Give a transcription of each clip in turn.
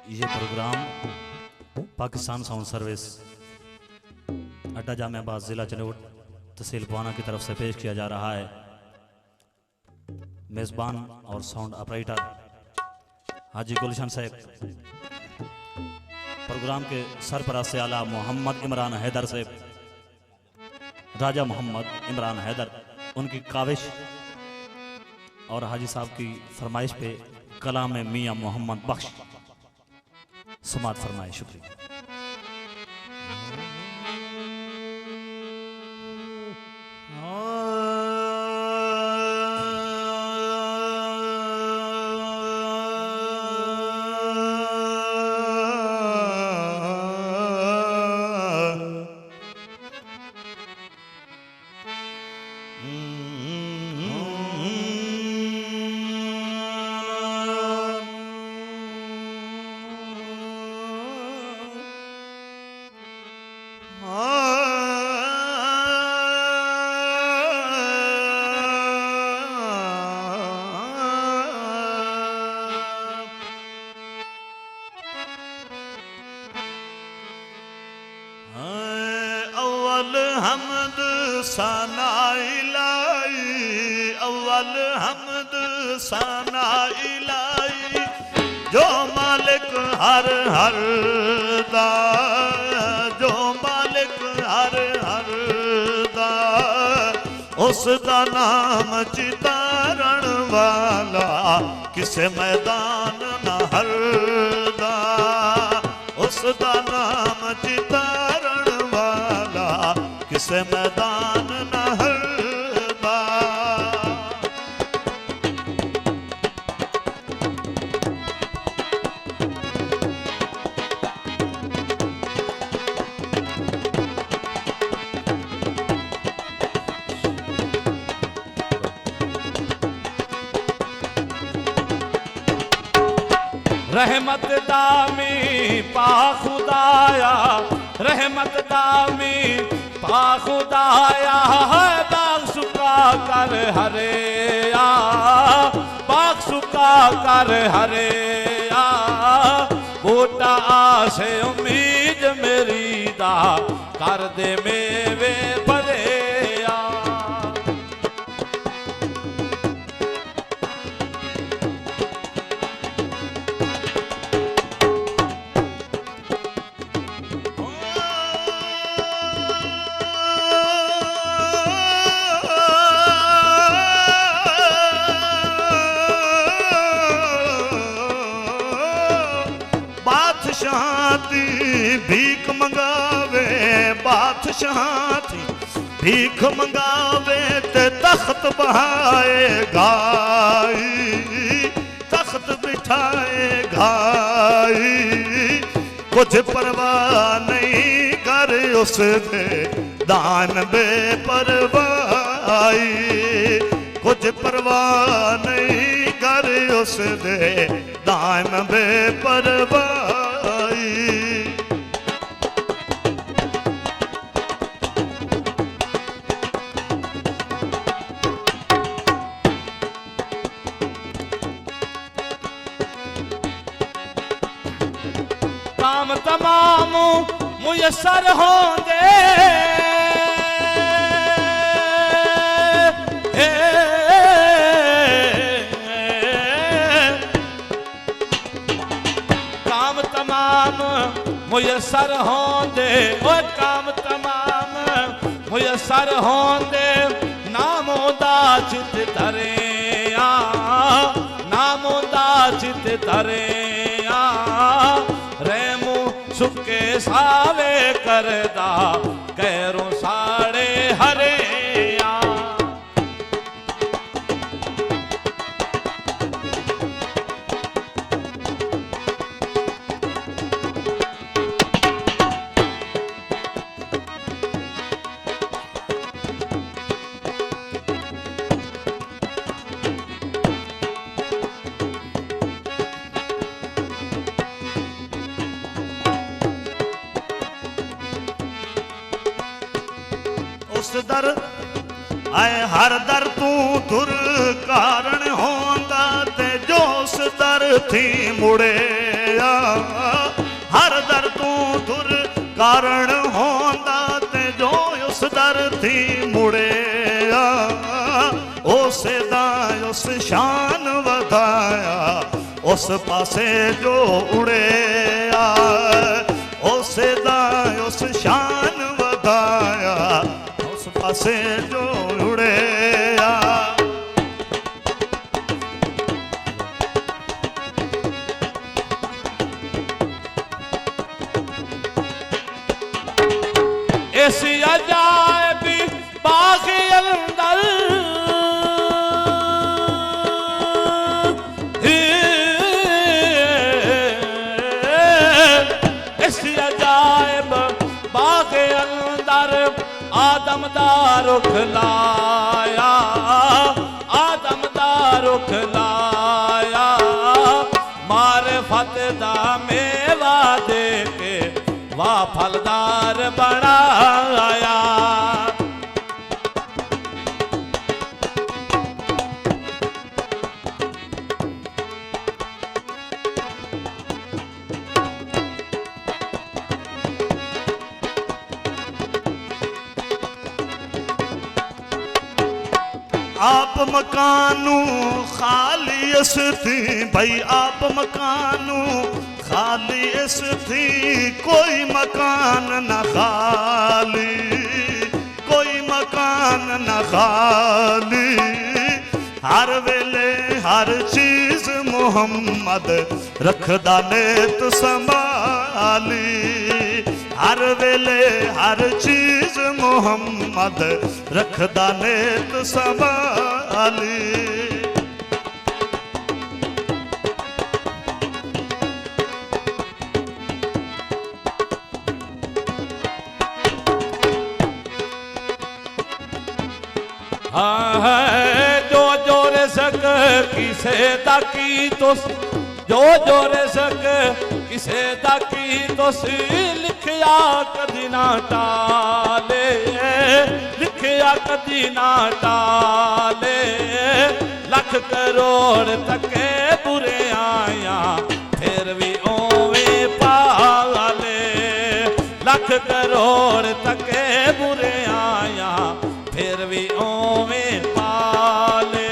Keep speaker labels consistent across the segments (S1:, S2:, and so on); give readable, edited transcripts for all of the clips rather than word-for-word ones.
S1: ये programme Pakistan sound service अड्डा जामियाबाद ज़िला चनोट तहसील बुआना की तरफ से पेश किया जा रहा है। मेज़बान और साउंड ऑपरेटर हाजी गुलशन साहब, प्रोग्राम के सरपरस्त आला मोहम्मद इमरान हैदर साहब, राजा मोहम्मद इमरान हैदर, उनकी काविश और हाजी साहब की फरमाइश पे कलाम मियाँ मोहम्मद बख्श समात फरमाए। शुक्रिया।
S2: हमद सना इलाही, अव्वल हमद सना इलाही, जो मालिक हर हर दा, जो मालिक हर हर दा, उस दा नाम चितारण वाला किसे मैदान न हरदा, उस दा नाम चितारण वाला किसे मैदान न हरदा।
S3: रहमत दामी पा खुदाया, रहमत दामी पा खुदाया, बाग सुखा कर हरेया, बाग सुखा कर हरेया, बूटा आसे उम्मीद मेरी दा, कर दे मेवे भरेया।
S2: बादशाही भीख मंगावे, बादशाही भीख मंगावे ते तख्त बहाए गाई, तख्त बिठाए गाई, कुछ परवाह नहीं कर उसने दान बेपरवाही, कुछ परवाह नहीं कर उसने दान बेपरवाही।
S3: काम तमाम मुयसर होंदे, काम तमाम मुयसर होंदे, ओ काम तमाम मुयसर होंदे, नामों दा चित धरेया, नामों दा चित धरेया, रेमू सुके सावे करदा, गैरों साड़े हरेया।
S2: उस दर आए हर दर तू दुर कारण होंदा ते जो उस दर थी मुड़े हर दर तू धुर कारण होंदा ते जो उस दर थी मुड़े उसे दा उस शान वधाया उस पासे जो उड़े उसे दा उस शान वधाया उस पासे जो उड़े
S3: ऐसी अजायबी बाग अंदर ऐसी अजायब बाग अंदर आदम दा रुख लाया आदम दा रुख लाया मारिफत दा मेवा दे के वाह फलदार बनाया
S2: आप मकानू खाली इस थी भाई आप मकानू खाली इस थी कोई मकान न खाली कोई मकान न खाली हर वेले हर चीज मोहम्मद रखदा नेत संभाली हर वेले हर चीज मोहम्मद रखदा नेत संभाली
S3: जो जो रिज़्क़ किसे ताकी तुस जो जो रिज़्क़ किसे ताकी तुस लिखिया कदी ना टाले लिखिया कदी ना टाले लख करोड़ तके बुरे आया फिर भी ओवे पाले लख करोड़ तके बुरे आया फिर भी ओवे पाले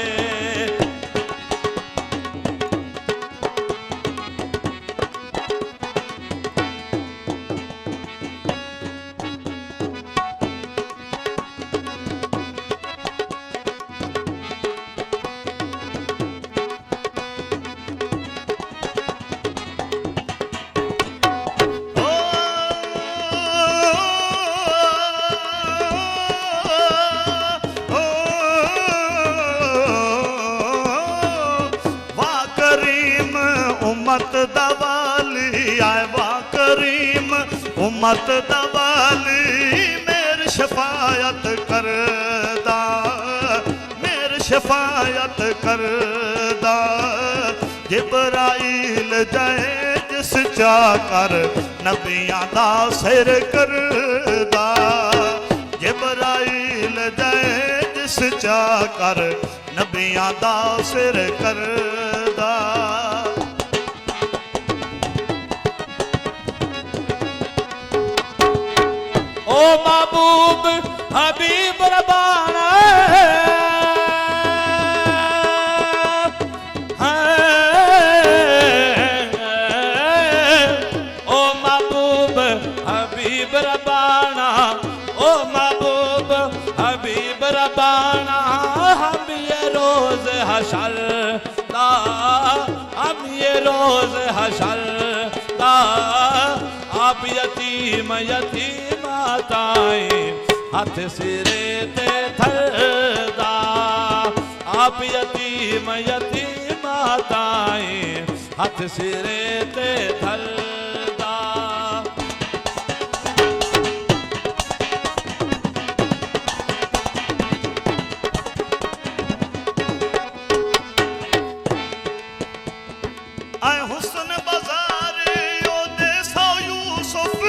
S3: उम्मत दवाली आए वाह करीम उम्मत दवाली मेरी शफायत करदा मेरी शफायत करदा जिब्राइल जाए जिस चाकर नबियां दा सिर करदा जिब्राइल जाए जिस चाकर नबियां दा सिर करदा ओ महबूब हबीब रबाना ओ महबूब हबीब रबाना ओ महबूब हबीब रबाना हम ये रोज हशर दा हम ये रोज हशर दा आप यतीम यतीम ताए हाथ सिरे ते थरदा आप यतीम यतीम ताए हाथ सिरे ते थरदा
S2: आए हुस्न बाजारे ओ देसा यूसुफ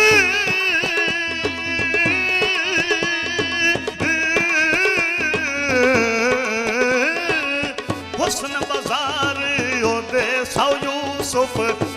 S2: हुस्न बाजारे ओ देसा यूसुफ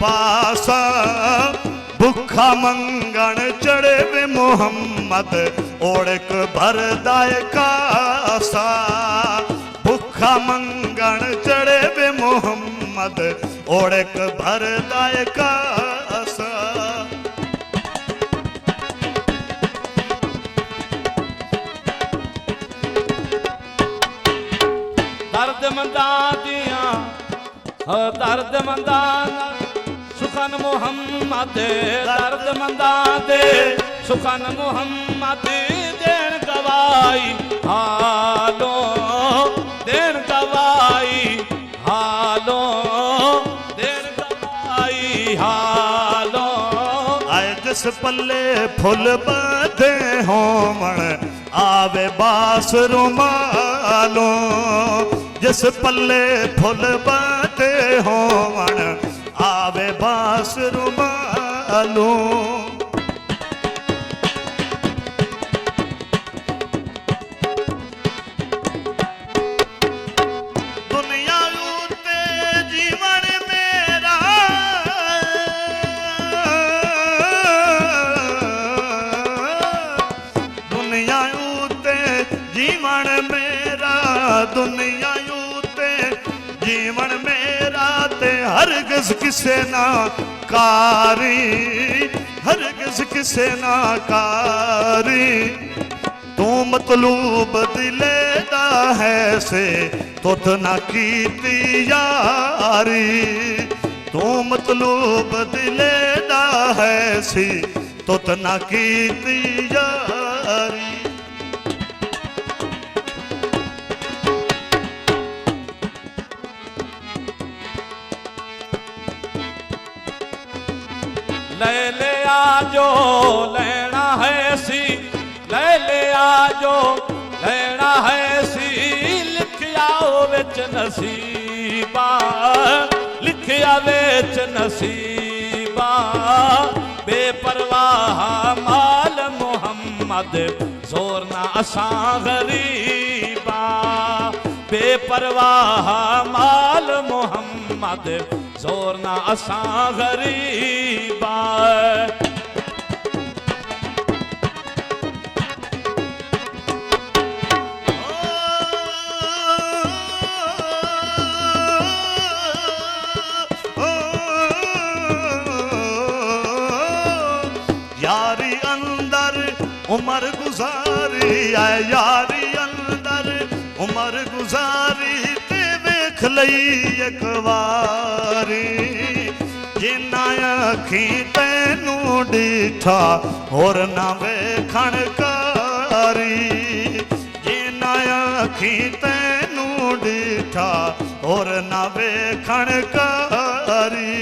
S2: पासा भुखा मंगण चढ़े वे मोहम्मद ओढ़क भरदाय कासा भुखा मंगण चढ़े वे मोहम्मद ओढ़क भरदाय कासा
S3: दर्द मंदा दिया दर्द मंदा सुखन मोहम्मद दर्द मंदा दे सुखन मोहम्मद देन गवाई हालो देन गवाई हालो देन गवाई हालो
S2: आए जिस पल्ले फुल बधे होवण आवे बास रुमालो जिस पल्ले फुल बधे होवण आवे बास रुमालो दुनिया उते जीवन मेरा दुनिया उते जीवन मेरा दुनिया उते जीवन मेरा ते हरगिज़ किसे ना कारी हरगिज़ किसे ना कारी तू मतलूब दिले दा है से तुत ना कीती यारी तू मतलूब दिले दा है सी तुत ना कीती यारी
S3: ले आजो लेना है सी ले आजो लेना है सी लिखिया विच नसीबा लिखिया विच नसीबा बेपरवाह माल मोहम्मद जोर ना असां गरीबा बेपरवाह माल मोहम्मद जोर ना असां गरीबा
S2: यारी अंदर उमर गुजारी है यारी अंदर उमर गुजारी ते वेख लई एक वारी जिन्ना अखी तैनू डिठा होर ना वेखण कारी जिन्ना अखी तैनू डिठा होर ना वेखण कारी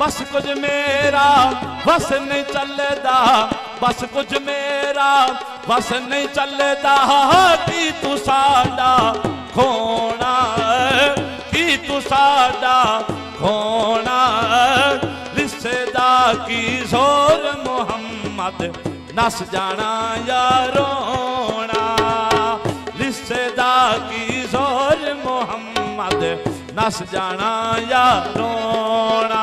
S3: बस कुछ मेरा बस नहीं चलदा बस कुछ मेरा बस नहीं चलदा की तू साडा खोना की तू साडा खोना रिश्तेदा की जोर मोहम्मद नस जाना यारोना रिश्तेदा की जोर मोहम्मद नस जाना यारोना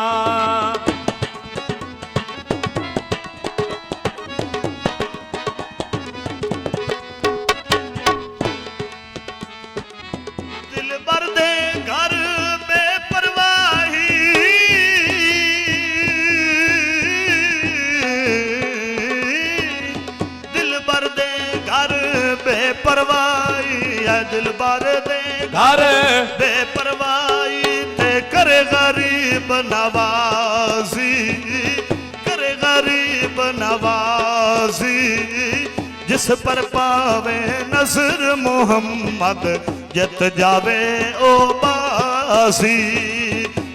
S2: दिल भर दे घर बेपरवाही दिल भर दे घर बेपरवाही है दिल भर दे
S3: घर
S2: बेपरवाही ते करे गरीब नवाजी करे गरीब नवाजी जिस पर पावे नजर मोहम्मद जत जावे ओ बासी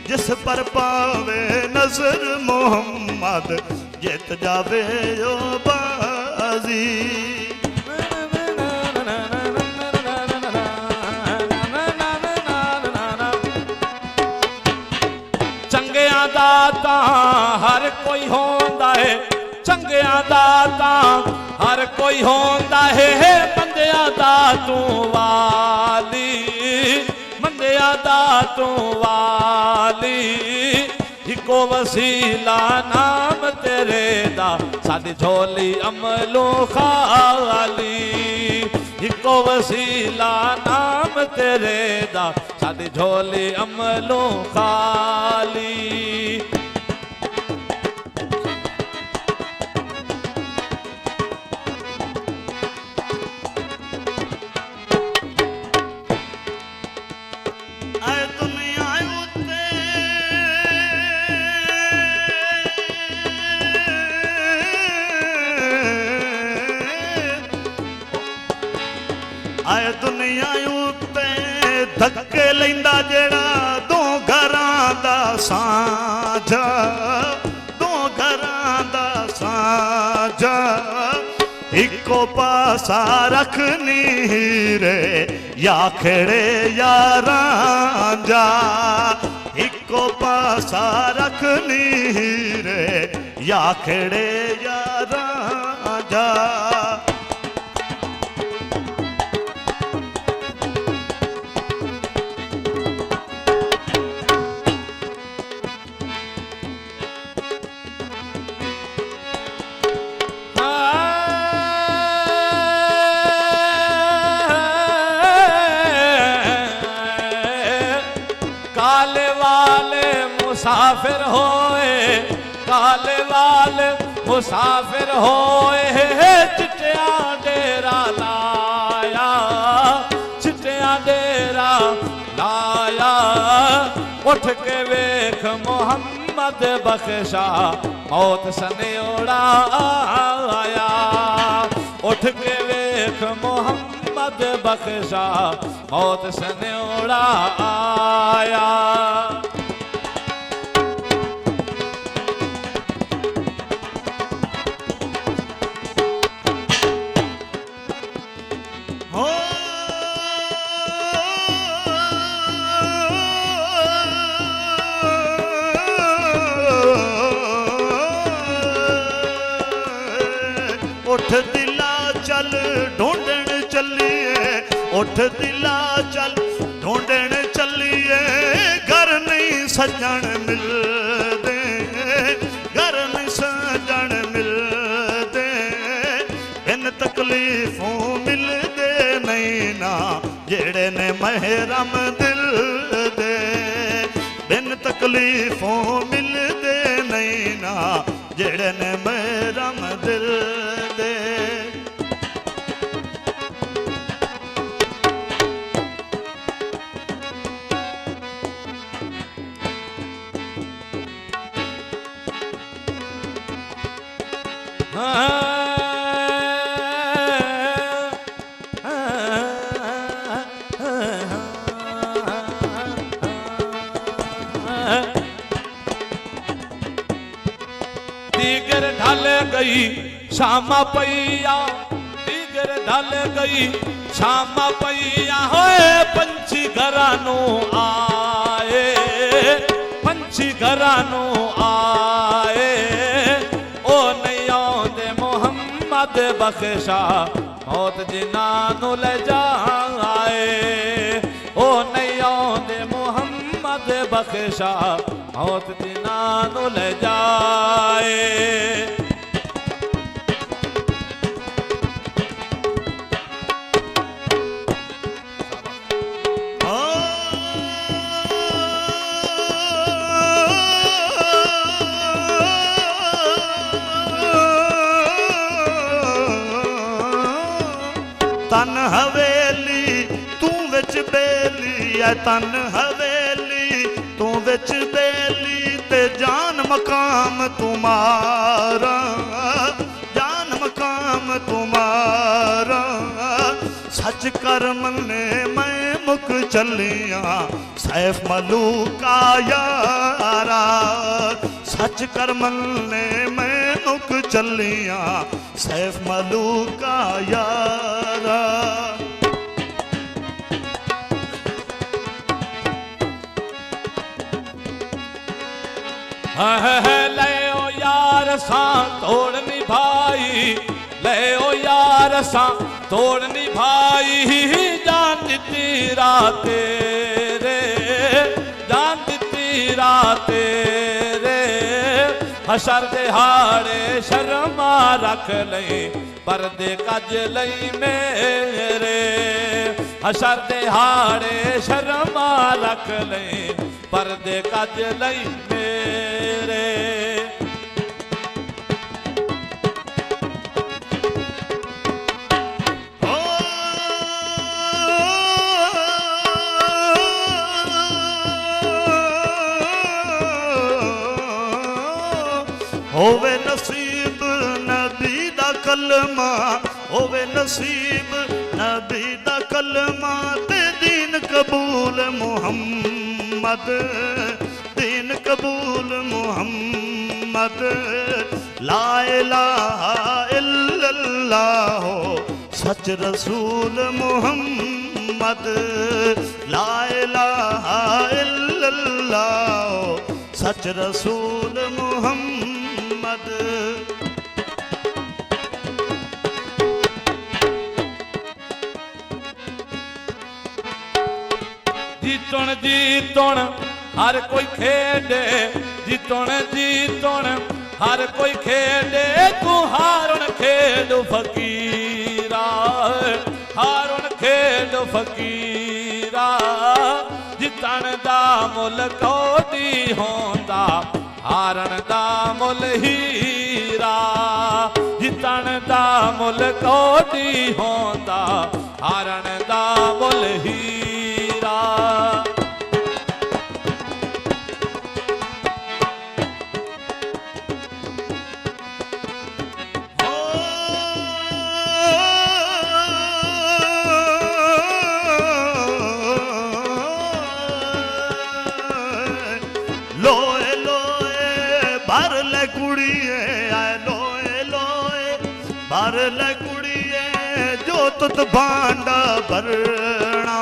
S2: जिस पर पावे नजर मोहम्मद जत जावे ओ बासी
S3: चंगियां दा दाता हर कोई होंदा है चंगिया दाता हर कोई होंदा है बंदिया दा तू वाली बंदिया दा तू वाली इको वसीला नाम तेरे दा साडी झोली अमलों खाली इको वसीला नाम तेरे दा साडी झोली अमलों खाली
S2: आए दुनिया उत्ते धक्के लैंदा जेड़ा दो घरां दा सांझा दो घरां दा सांझा इको पासा रखनी रे या खड़े या रांझा इको पासा रखनी रे या खड़े या रांझा
S3: मुसाफिर होए काले वाले मुसाफिर होए चिट्टिया डेरा लाया चिट्टिया डेरा लाया उठ के वेख मोहम्मद बख्शा मौत सनेड़ा आया उठ के वेख मोहम्मद बख्शा मौत सनेड़ा आया उठ दिला चल ढूंढन चलिए उठ दिला चल ढूंढन चलिए घर नहीं सजन मिलदे घर नहीं सजन मिलदे इन तकलीफों मिलदे नहीं ना जेड़े ने महरम दिल दे बिन तकलीफों मिलदे नहीं ना जेड़े ने महरम दिल दे दीगर ढल गई शामा पैया दीगर ढल गई शामा पैया होए पंछी घरानू आए पंछी घरानू आए ओ नहीं आंदे मोहम्मद बख्शा मौत जिनानू ले जाए ओ नहीं आंदे मोहम्मद बख्शा मौत जिनानू ले जाए
S2: तन हवेली तू विच बेली है तन हवेली तू विच बेली ते जान मकाम तुम्हारा जान मकाम तुम्हारा सच कर मन्ने मैं मुक चलिया सैफ मलूका यारा सच कर मन्ने मैं मुक चलिया सैफ मलूका यारा
S3: ले ओ यार सां तोड़ निभाई, ले ओ यार सां तोड़ निभाई, जान दिती राते रे, जान दिती राते रे। हशर दिहाड़े शर्मा रख लई, परदे कज लई मेरे, हशर दिहाड़े शर्मा रख लई, परदे कज लई मेरे।
S2: होवे नसीब नबी दा कलमा, होवे नसीब नबी दा कलमा, ते दीन कबूल मुहम्मद, दीन कबूल मुहम्मद। ला इलाहा इल्लल्लाह सच रसूल मुहम्मद, ला इलाहा इल्लल्लाह सच रसूल मुहम्मद।
S3: जीतुण जीतुण हर कोई खेडे, जीतुण जीतुण हर कोई खेडे, तू हारुण खेड फकीरा, हारुण खेड फकीरा। जितण दा मुल कोडी होंदा, हारण दा मुल हीरा, जितण दा मुल कोडी होंदा, हारण दा मुल हीरा।
S2: लोए लोए भर ले कुड़िए, आए लोए लोए भर ले कुड़िए, जो तुत भांडा भरना,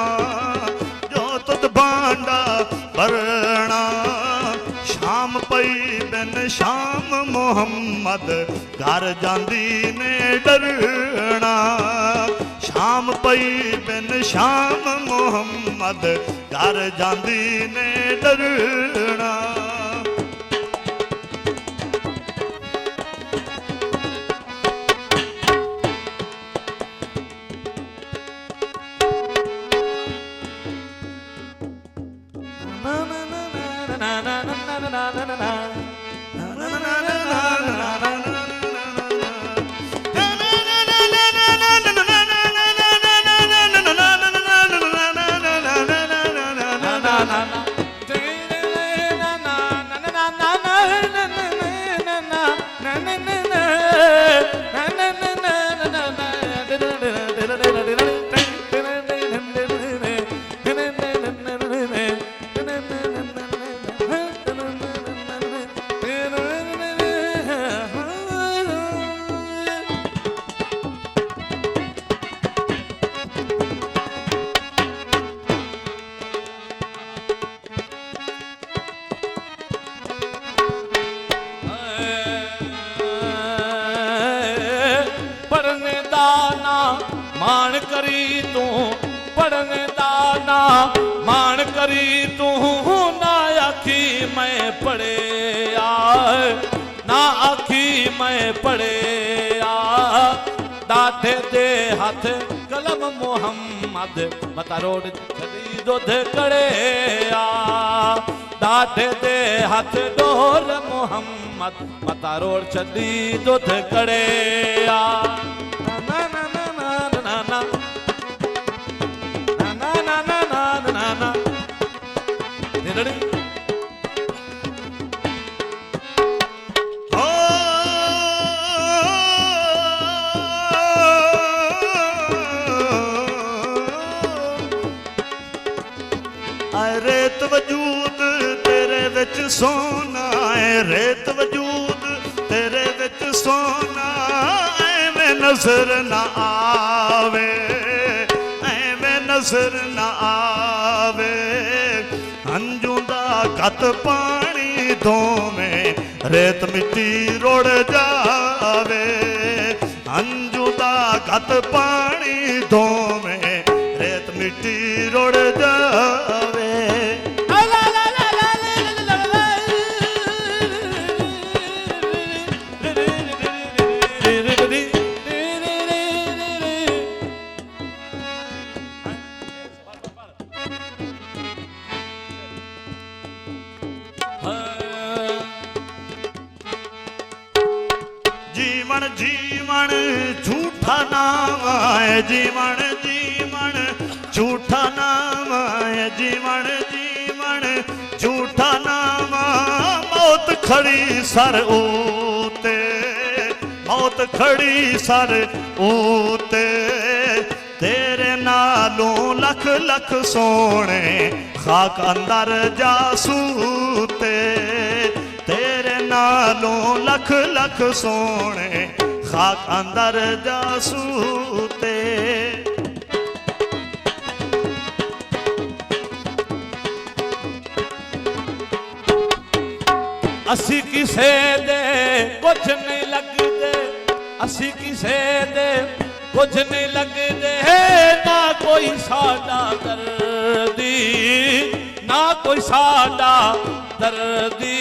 S2: जो तुत भांडा भरना। शाम पई बिन शाम मुहम्मद, घर जांदी ने डरना। शाम पई बिन शाम मुहम्मद, घर जांदी ने डरना।
S3: मान करी तू, पढ़ने दाना मान करी तू, ना आखी मैं पढ़े आ, ना आखी मैं पढ़े आ। दाठे दे हाथ कलम मुहम्मद, मता रोड छड़ी दुध कड़े आ। दाठे दे हाथ डोर मुहम्मद, मता रोड छड़ी दुध कड़े आ।
S2: रेत वजूद तेरे विच सोना है, रेत वजूद तेरे विच सोना, एवें नजर ना आवे, एवें नजर ना आवे। हंजू दा गत पानी धोवे रेत मिट्टी रोड़ जावे अंजू दा घत पानी धोवे रेत मिट्टी रोड़ जावे जीवन जीवन झूठा नाम है जीवन जीवन झूठा नाम है जीवन जीवन झूठा नाम मौत खड़ी सर ऊते मौत खड़ी सर ऊते तेरे नालों लख लख सोने खाक अंदर जासूते तेरे नालों लख लख सोने खाक अंदर जासूते
S3: असी किसे दे कुछ नहीं लगते असी किसे दे कुछ नहीं लगते ना कोई साडा दर्दी ना कोई साडा दर्दी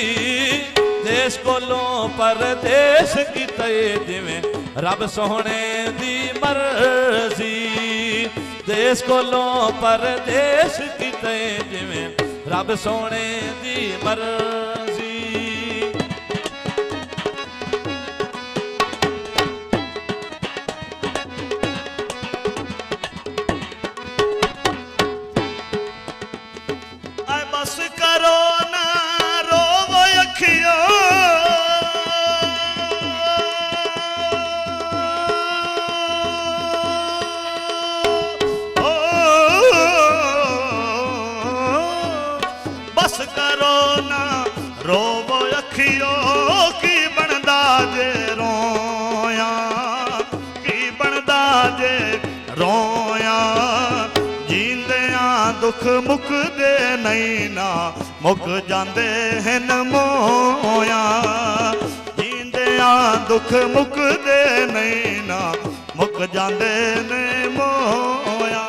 S3: देश कोलों परदेश किते जिवें रब सोहणे दी मर्जी देश कोलों परदेश किते जिवें रब सोहणे दी मर्जी
S2: बस करो ना रोवो अखियों बस करो ना रोवो अखियों की बनदा जे रोया की बनदा जे रोया दुख मुक दे नहीं ना मुक जांदे हन मोया जींदिया दुख मुक दे नहीं ना मुक जांदे ने मोया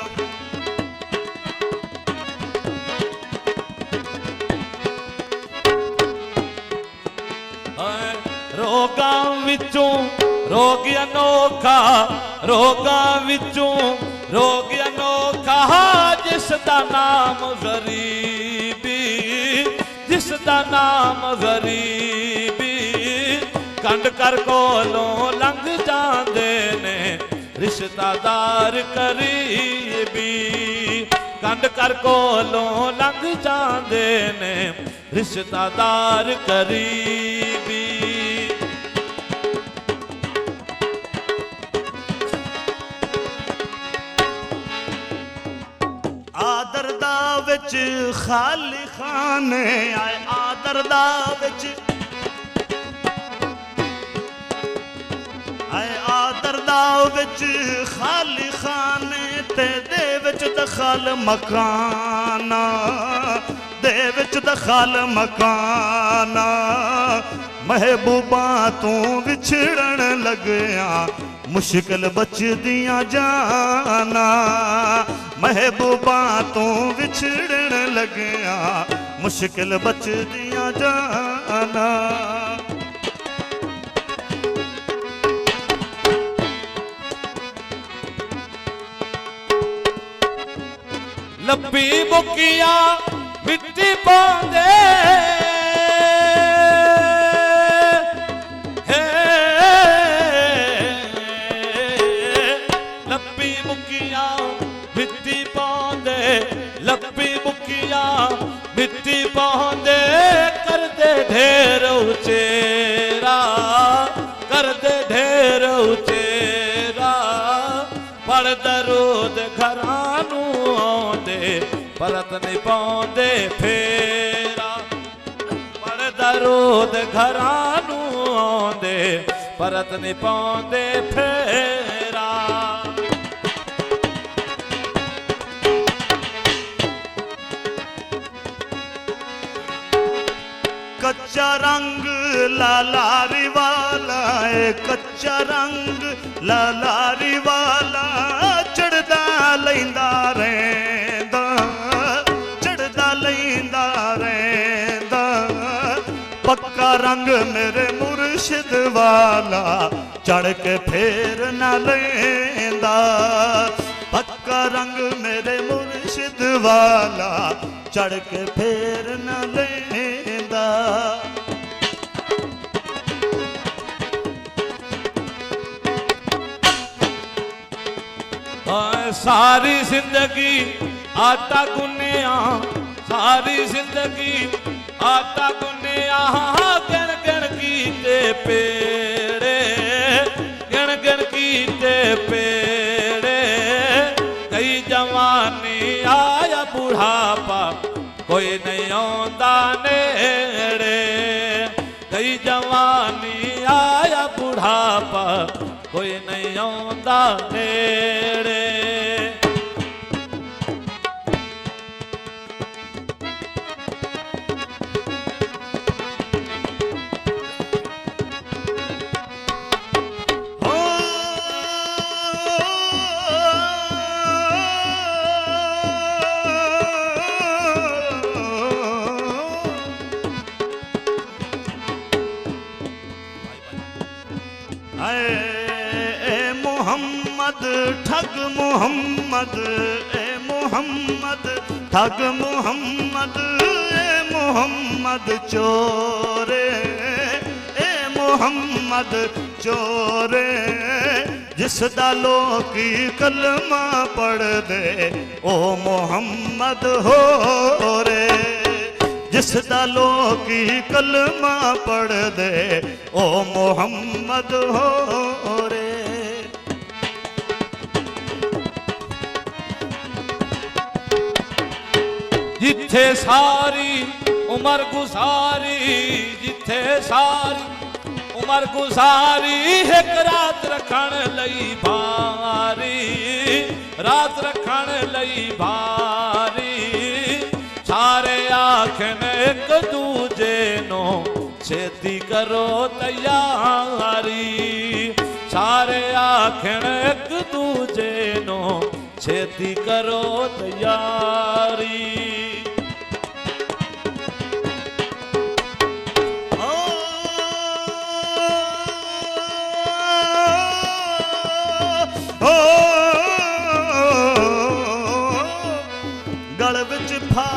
S3: रोगां विचों रोग अनोखा रोगां विचों रोग अनोखा जिसदा नाम गरीबी जिसदा नाम गरीबी कंड कर कोलों लंघ जांदे ने रिश्तेदार करीबी कंड कर कोलों लंघ जांदे ने रिश्तेदार करीबी
S2: आदर दा विच खाली खाने आए आदर दा विच आए आदर दा विच खाली खाने ते दे विच दखल मकाना दे विच दखल मकाना महबूबा तू विछड़न लगया मुश्किल बचदियां जाना महबूबा तू विछड़न लगया मुश्किल बचदियां जाना
S3: लब्बी बुकिया मिट्टी पांदे लब्बी बुकिया मिट्टी पांदे लब्बी बुकिया मिट्टी पांदे कर दे ढेर उचेरा कर दे ढेर उचेरा पढ़ दरूद घरानू आंदे परत नहीं पांदे फेरा पढ़ दरूद घरानू आंदे परत नहीं पांदे फेरा
S2: कच्छ कच्चा रंग लालारी वाला है, कच्चा रंग लालारी वाला चढ़दा लैंदा रहिंदा, चढ़दा लैंदा रहिंदा। पक्का रंग मेरे मुर्शिद वाला चढ़ के फेर न लैंदा, पक्का रंग मेरे मुर्शिद वाला चढ़ के फेर न लैंदा।
S3: सारी जिंदगी आटा गुनिया, सारी जिंदगी आटा गुनिया, गण गण कीते पेड़े, गण गण कीते पेड़े। कई जवानी आया बुढ़ापा कोई नहीं आंदा नेड़े, कई जवानी आया बुढ़ापा कोई नहीं आंदा नेड़े।
S2: ठग मोहम्मद ए मोहम्मद, ठग मोहम्मद ए मोहम्मद चोरे, ए मोहम्मद चोरे। जिस दा लोकी कलमा पढ़ दे ओ मोहम्मद हो रे, जिस दा लोकी कलमा पढ़ दे ओ मोहम्मद हो रे।
S3: जिथे सारी उमर गुजारी, जिथे सारी उमर गुजारी, एक रात रखण लई भारी, रात रखण लई भारी। सारे आखन एक दूजे नो छेती करो तैयारी, सारे आखन एक दूजे नो छेती करो तैयारी।
S2: गल विच फा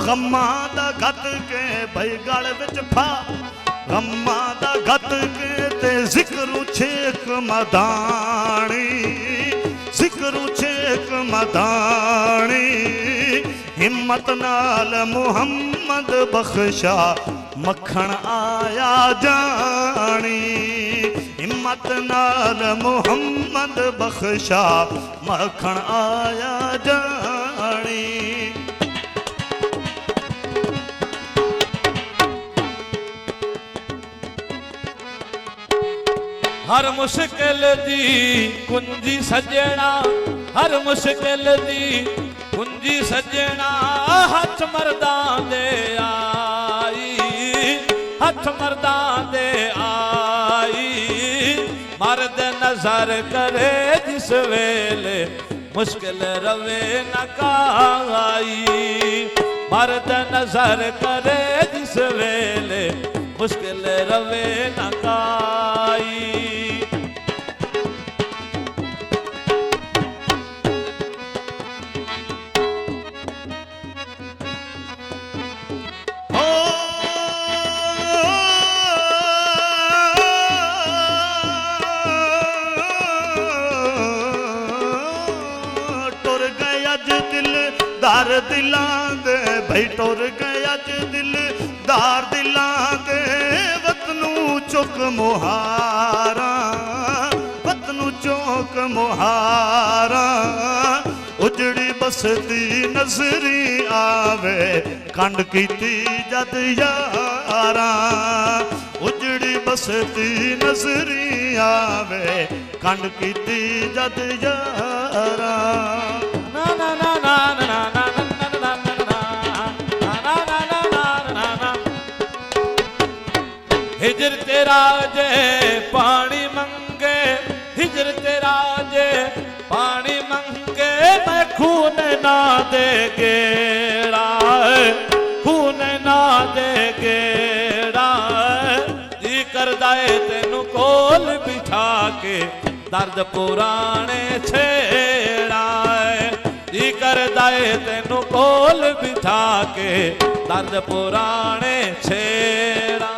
S2: गम्मां दा गत के, भाई गल विच फा गम्मां दा गत के, ते जिक्रू छेक मदानी, जिक्रू छेक मदानी। हिम्मत नाल मुहम्मद बख्शा मक्खन आया जानी, हिम्मत नाल मुहम्मद बख्शा मक्खन आया जानी।
S3: हर मुश्किल दी कुंजी सजना, हर मुश्किल दी कुंजी सजना, हथ मर्दां दे आई, हथ मर्दां दे आई। मर्द नजर करे जिस वेले मुश्किल रवे न काई, मर्द नजर करे जिस वेले मुश्किल रवे न काई।
S2: दार दिलां दे भाई टुर गए अज दिलदार दिलां दे, वतनू चुक मुहारा, वतनू चौक मुहारा। उजड़ी बसती नजरी आवे कंड कीती जद यारा, उजड़ी बसती नजरी आवे कंड कीती जद यारा।
S3: ना ना ना ना ना ना हिजर तेरा जे पानी मंगे, हिजर तेरा जे पानी मंगे, मैं खून ना दे गेड़ा, खून ना दे गेड़ा। जी करदा है तेनू कोल बिठा के दर्द पुराने छेड़ा, जी करदा है तेनू कोल बिठा के दर्द पुराने छेड़ा।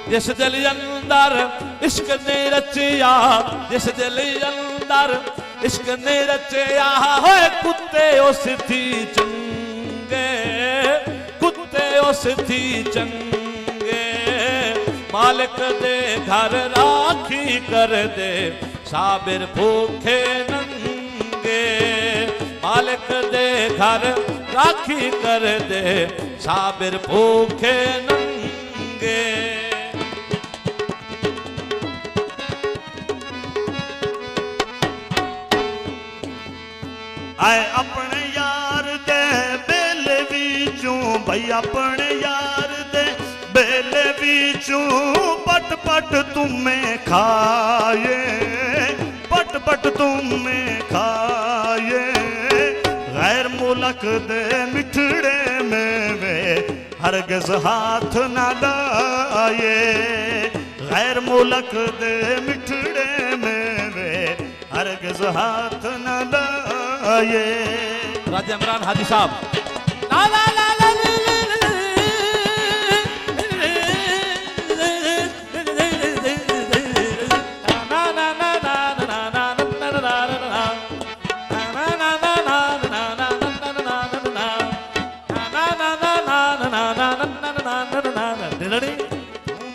S3: जिस दिल अंदर इश्क ने रचिया, जिस दिल अंदर इश्क ने रचिया, होए कुत्ते उस थी चंगे, कुत्ते उस थी चंगे। मालिक दे घर राखी कर दे साबिर भूखे नंगे, मालिक दे घर राखी कर दे साबिर भूखे नंगे।
S2: आए अपने यार दे बेले विचों, भाई अपने यार दे बेले विचों पट पट तुम्हें खाए, पट पट तुम्हें खाए। गैर मुल्क दे मिठड़े में वे हरगिज़ हाथ न लाए, गैर मुल्क दे मिठड़े में वे हरगिज़ हाथ न लाए।
S3: राजा इमरान हाजी साहब ला ला ला ला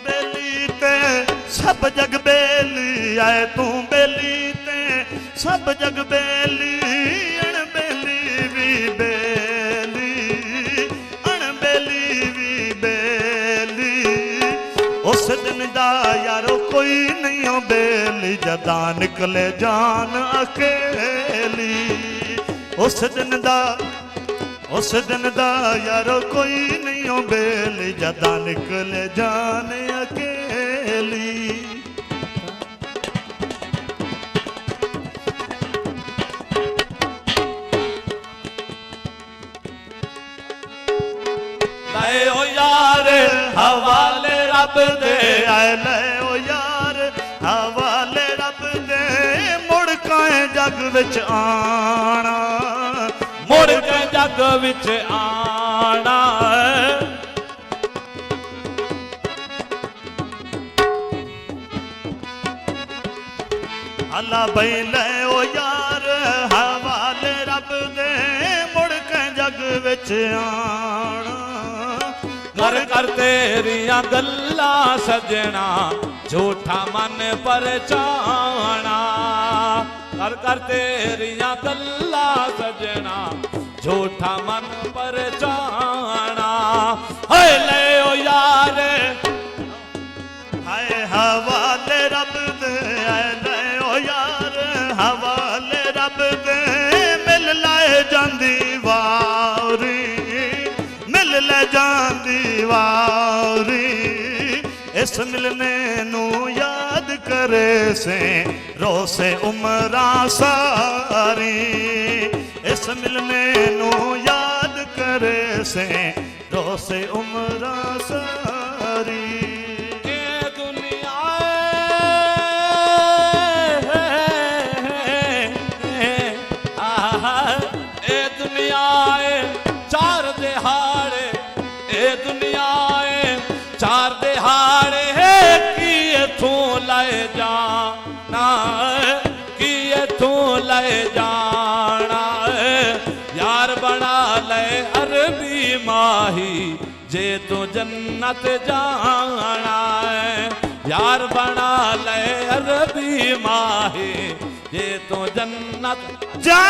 S2: बेली ते सब जग बेली, आए तू बेली ते सब जग बेली। अणबेली भी बेली, अणबेली भी बेली। उस दिन दा यारो कोई नहीं हो बेली, जदा निकले जान अकेली। उस दिन दा यारो कोई नहीं हो बेली, जदा निकले जान अकेली।
S3: लाए ओ यार हवाले रब दे,
S2: आए ले ओ यार हवाले रब दे। मुड़ काए जग विच आना,
S3: मुड़ के जग विच आना।
S2: अल्लाह बई ले ओ यार हवाले रब दे। मुड़ के जग विच आना।
S3: कर कर तेरिया गल्ला सजना, झूठा मन परचाना। कर कर तेरिया गल्ला सजना, झूठा मन परचाना। हाय ले ओ यार
S2: हाय हवाले रब दे, आए ले ओ यार हवाले रब दे। मिल लाए जांदी वारी, मिल ले जांदी वारी। इस मिलने नू याद करे से रोसे उमरा सारी। इस मिलने नू याद करे से रोसे उमरा सारी।
S3: चार दिहाड़े ए दुनिया चार दिहाड़े है कि इथों ले जाना, कि इथों ले जाना। यार बना ले अरबी माही जे तू जन्नत जाना है। यार बना ले अरबी माहे ये तो जन्नत
S2: जा